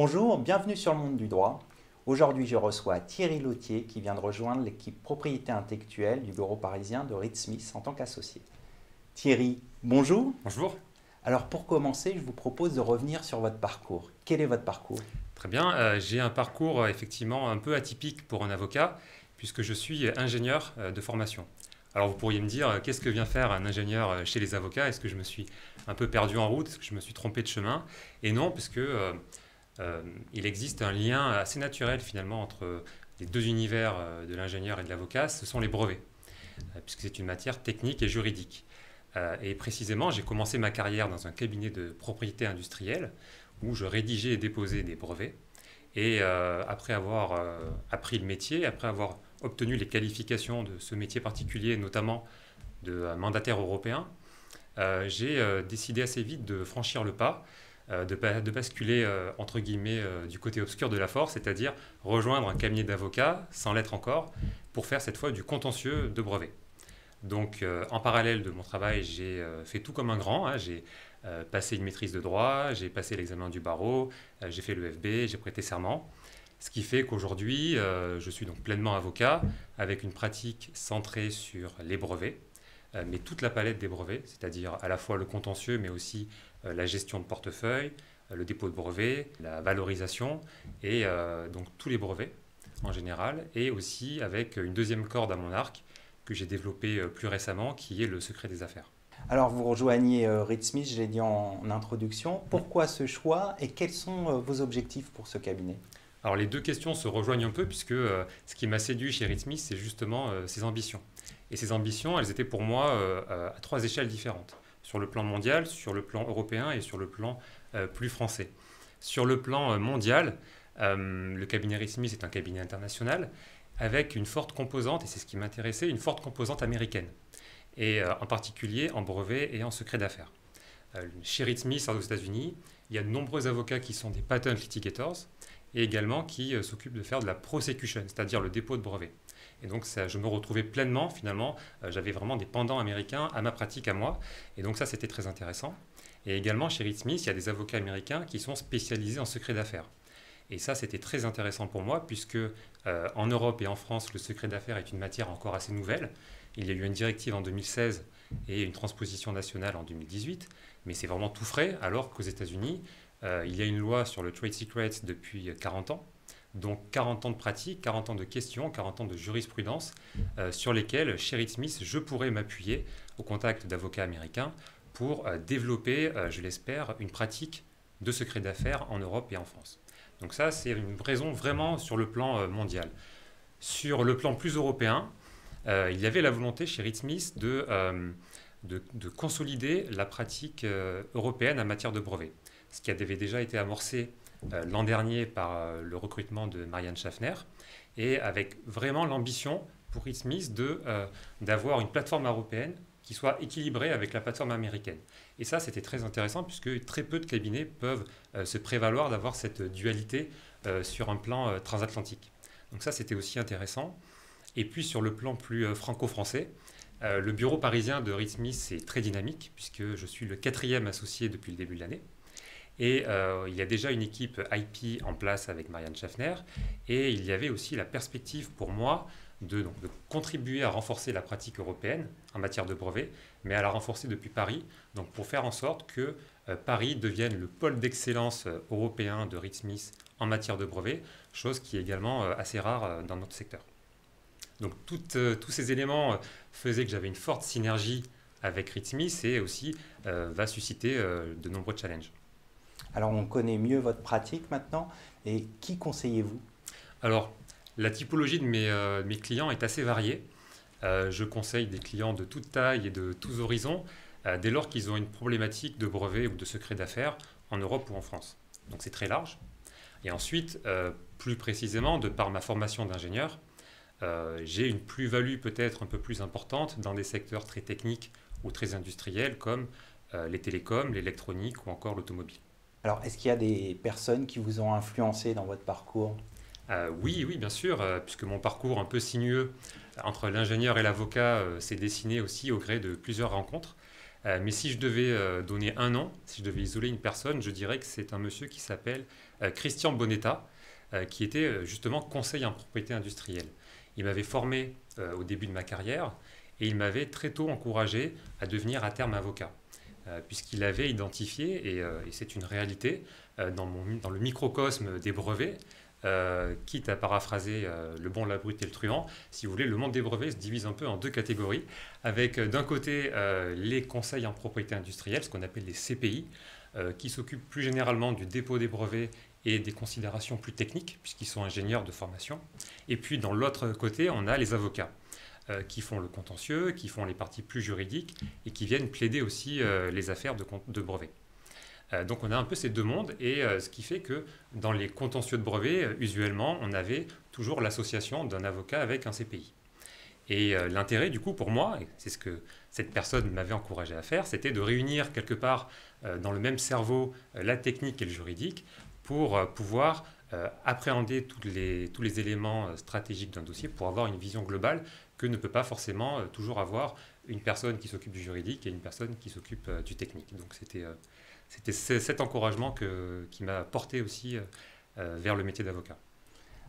Bonjour, bienvenue sur le monde du droit. Aujourd'hui, je reçois Thierry Lautier qui vient de rejoindre l'équipe propriété intellectuelle du bureau parisien de Reed Smith en tant qu'associé. Thierry, bonjour. Bonjour. Alors pour commencer, je vous propose de revenir sur votre parcours. Quel est votre parcours? Très bien. J'ai un parcours effectivement un peu atypique pour un avocat puisque je suis ingénieur de formation. Alors vous pourriez me dire qu'est-ce que vient faire un ingénieur chez les avocats? Est-ce que je me suis un peu perdu en route? Est-ce que je me suis trompé de chemin? Et non, puisque il existe un lien assez naturel finalement entre les deux univers de l'ingénieur et de l'avocat, ce sont les brevets, puisque c'est une matière technique et juridique. Et précisément, j'ai commencé ma carrière dans un cabinet de propriété industrielle où je rédigeais et déposais des brevets. Et après avoir appris le métier, après avoir obtenu les qualifications de ce métier particulier, notamment de mandataire européen, j'ai décidé assez vite de franchir le pas, de basculer entre guillemets du côté obscur de la force, c'est-à-dire rejoindre un cabinet d'avocats, sans l'être encore, pour faire cette fois du contentieux de brevets. Donc, en parallèle de mon travail, j'ai fait tout comme un grand, hein. J'ai passé une maîtrise de droit, j'ai passé l'examen du barreau, j'ai fait le FB, j'ai prêté serment. Ce qui fait qu'aujourd'hui, je suis donc pleinement avocat, avec une pratique centrée sur les brevets, mais toute la palette des brevets, c'est-à-dire à la fois le contentieux, mais aussi la gestion de portefeuille, le dépôt de brevets, la valorisation, et donc tous les brevets en général, et aussi avec une deuxième corde à mon arc, que j'ai développé plus récemment, qui est le secret des affaires. Alors vous rejoignez Reed Smith, je l'ai dit en introduction. Pourquoi ce choix et quels sont vos objectifs pour ce cabinet? Alors les deux questions se rejoignent un peu, puisque ce qui m'a séduit chez Reed Smith, c'est justement ses ambitions. Et ces ambitions, elles étaient pour moi à trois échelles différentes. Sur le plan mondial, sur le plan européen et sur le plan plus français. Sur le plan mondial, le cabinet Reed Smith est un cabinet international, avec une forte composante, et c'est ce qui m'intéressait, une forte composante américaine, et en particulier en brevet et en secret d'affaires. Chez Reed Smith aux États-Unis, il y a de nombreux avocats qui sont des patent litigators, et également qui s'occupent de faire de la prosecution, c'est-à-dire le dépôt de brevet. Et donc ça, je me retrouvais pleinement, finalement, j'avais vraiment des pendants américains à ma pratique à moi, et donc ça c'était très intéressant. Et également chez Reed Smith, il y a des avocats américains qui sont spécialisés en secret d'affaires. Et ça, c'était très intéressant pour moi, puisque en Europe et en France, le secret d'affaires est une matière encore assez nouvelle. Il y a eu une directive en 2016 et une transposition nationale en 2018, mais c'est vraiment tout frais, alors qu'aux États-Unis, il y a une loi sur le trade secret depuis 40 ans. Donc 40 ans de pratique, 40 ans de questions, 40 ans de jurisprudence sur lesquels, chez Reed Smith, je pourrais m'appuyer au contact d'avocats américains pour développer, je l'espère, une pratique de secret d'affaires en Europe et en France. Donc ça, c'est une raison vraiment sur le plan mondial. Sur le plan plus européen, il y avait la volonté chez Reed Smith de consolider la pratique européenne en matière de brevets. Ce qui avait déjà été amorcé l'an dernier par le recrutement de Marianne Schaffner, et avec vraiment l'ambition pour Reed Smith d'avoir une plateforme européenne qui soit équilibrée avec la plateforme américaine. Et ça, c'était très intéressant puisque très peu de cabinets peuvent se prévaloir d'avoir cette dualité sur un plan transatlantique. Donc ça, c'était aussi intéressant. Et puis sur le plan plus franco-français, le bureau parisien de Reed Smith est très dynamique puisque je suis le 4e associé depuis le début de l'année. Et il y a déjà une équipe IP en place avec Marianne Schaffner. Et il y avait aussi la perspective pour moi de contribuer à renforcer la pratique européenne en matière de brevets, mais à la renforcer depuis Paris, donc pour faire en sorte que Paris devienne le pôle d'excellence européen de Reed Smith en matière de brevets, chose qui est également assez rare dans notre secteur. Donc tous ces éléments faisaient que j'avais une forte synergie avec Reed Smith et aussi va susciter de nombreux challenges. Alors on connaît mieux votre pratique maintenant et qui conseillez-vous? Alors, la typologie de mes clients est assez variée. Je conseille des clients de toute taille et de tous horizons, dès lors qu'ils ont une problématique de brevet ou de secret d'affaires en Europe ou en France. Donc c'est très large. Et ensuite, plus précisément, de par ma formation d'ingénieur, j'ai une plus-value peut-être un peu plus importante dans des secteurs très techniques ou très industriels comme les télécoms, l'électronique ou encore l'automobile. Alors est-ce qu'il y a des personnes qui vous ont influencé dans votre parcours? Oui, oui, bien sûr, puisque mon parcours un peu sinueux entre l'ingénieur et l'avocat s'est dessiné aussi au gré de plusieurs rencontres. Mais si je devais donner un nom, si je devais isoler une personne, je dirais que c'est un monsieur qui s'appelle Christian Bonetta, qui était justement conseiller en propriété industrielle. Il m'avait formé au début de ma carrière et il m'avait très tôt encouragé à devenir à terme avocat, puisqu'il avait identifié, et c'est une réalité, dans le microcosme des brevets, quitte à paraphraser le bon, la brute et le truand, si vous voulez, le monde des brevets se divise un peu en deux catégories, avec d'un côté les conseils en propriété industrielle, ce qu'on appelle les CPI, qui s'occupent plus généralement du dépôt des brevets et des considérations plus techniques, puisqu'ils sont ingénieurs de formation. Et puis dans l'autre côté, on a les avocats, qui font le contentieux, qui font les parties plus juridiques, et qui viennent plaider aussi les affaires de brevets. Donc on a un peu ces deux mondes, et ce qui fait que dans les contentieux de brevets, usuellement, on avait toujours l'association d'un avocat avec un CPI. Et l'intérêt, du coup, pour moi, et c'est ce que cette personne m'avait encouragé à faire, c'était de réunir quelque part dans le même cerveau la technique et le juridique pour pouvoir appréhender tous les éléments stratégiques d'un dossier, pour avoir une vision globale que ne peut pas forcément toujours avoir une personne qui s'occupe du juridique et une personne qui s'occupe du technique. Donc c'était cet encouragement qui m'a porté aussi vers le métier d'avocat.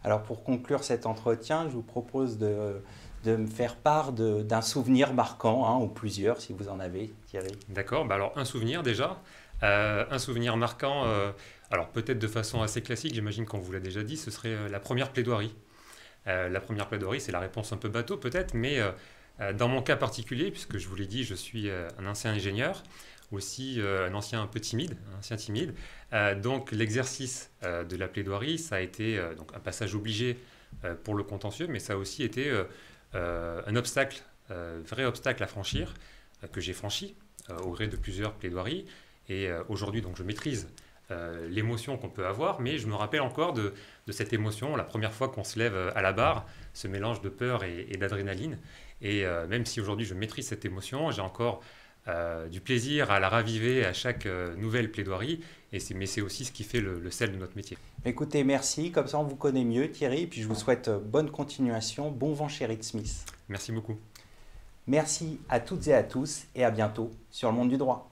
Alors pour conclure cet entretien, je vous propose de me faire part d'un souvenir marquant, ou plusieurs si vous en avez, Thierry. D'accord, bah alors un souvenir déjà. Un souvenir marquant, alors peut-être de façon assez classique, j'imagine qu'on vous l'a déjà dit, ce serait la première plaidoirie. La première plaidoirie, c'est la réponse un peu bateau peut-être, mais dans mon cas particulier, puisque je vous l'ai dit, je suis un ancien ingénieur, aussi un ancien un peu timide, donc l'exercice de la plaidoirie, ça a été donc un passage obligé pour le contentieux, mais ça a aussi été un obstacle, vrai obstacle à franchir, que j'ai franchi au gré de plusieurs plaidoiries. Et aujourd'hui, donc, je maîtrise l'émotion qu'on peut avoir, mais je me rappelle encore de cette émotion, la première fois qu'on se lève à la barre, ce mélange de peur et d'adrénaline. Et même si aujourd'hui je maîtrise cette émotion, j'ai encore du plaisir à la raviver à chaque nouvelle plaidoirie, mais c'est aussi ce qui fait le sel de notre métier. Écoutez, merci, comme ça on vous connaît mieux, Thierry, et puis je vous souhaite bonne continuation, bon vent chez Reed Smith. Merci beaucoup. Merci à toutes et à tous, et à bientôt sur le monde du droit.